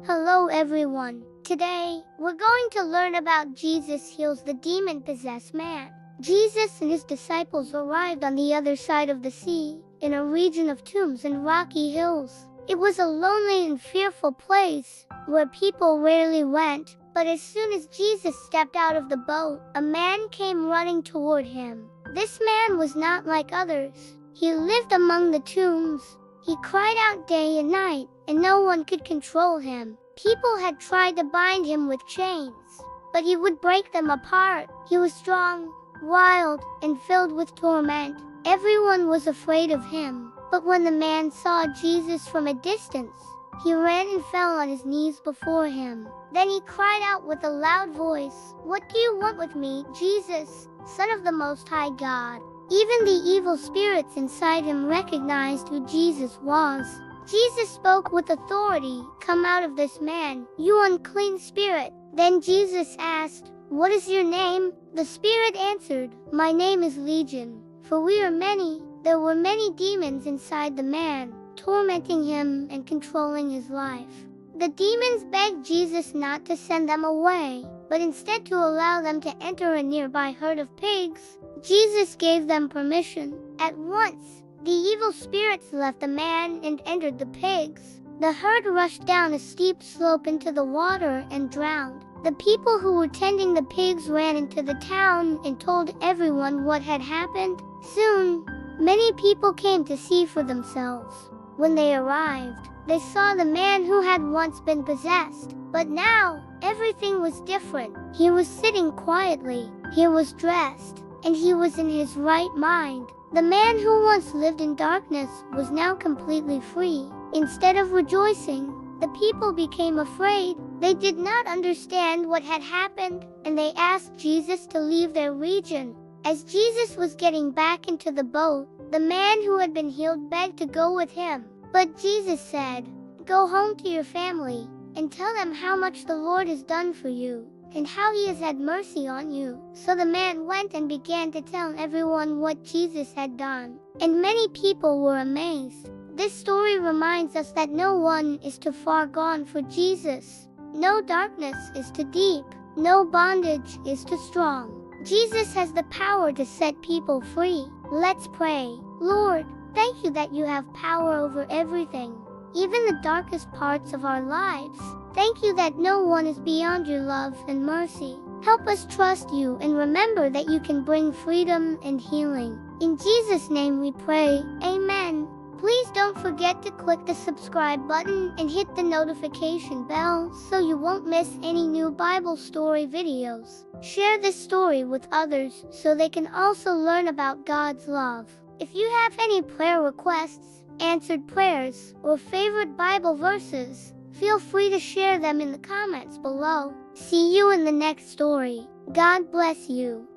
Hello everyone. Today, we're going to learn about Jesus heals the demon-possessed man. Jesus and his disciples arrived on the other side of the sea, in a region of tombs and rocky hills. It was a lonely and fearful place, where people rarely went. But as soon as Jesus stepped out of the boat, a man came running toward him. This man was not like others. He lived among the tombs. He cried out day and night, and no one could control him. People had tried to bind him with chains, but he would break them apart. He was strong, wild, and filled with torment. Everyone was afraid of him. But when the man saw Jesus from a distance, he ran and fell on his knees before him. Then he cried out with a loud voice, "What do you want with me, Jesus, Son of the Most High God?" Even the evil spirits inside him recognized who Jesus was. Jesus spoke with authority, "Come out of this man, you unclean spirit." Then Jesus asked, "What is your name?" The spirit answered, "My name is Legion, for we are many." There were many demons inside the man, tormenting him and controlling his life. The demons begged Jesus not to send them away, but instead to allow them to enter a nearby herd of pigs. Jesus gave them permission. At once, the evil spirits left the man and entered the pigs. The herd rushed down a steep slope into the water and drowned. The people who were tending the pigs ran into the town and told everyone what had happened. Soon, many people came to see for themselves. When they arrived, they saw the man who had once been possessed. But now, everything was different. He was sitting quietly, he was dressed, and he was in his right mind. The man who once lived in darkness was now completely free. Instead of rejoicing, the people became afraid. They did not understand what had happened, and they asked Jesus to leave their region. As Jesus was getting back into the boat, the man who had been healed begged to go with him. But Jesus said, "Go home to your family, and tell them how much the Lord has done for you, and how he has had mercy on you." So the man went and began to tell everyone what Jesus had done, and many people were amazed. This story reminds us that no one is too far gone for Jesus. No darkness is too deep. No bondage is too strong. Jesus has the power to set people free. Let's pray. Lord, thank you that you have power over everything, even the darkest parts of our lives. Thank you that no one is beyond your love and mercy. Help us trust you and remember that you can bring freedom and healing. In Jesus' name we pray. Amen. Please don't forget to click the subscribe button and hit the notification bell so you won't miss any new Bible story videos. Share this story with others so they can also learn about God's love. If you have any prayer requests, answered prayers, or favorite Bible verses, feel free to share them in the comments below. See you in the next story. God bless you.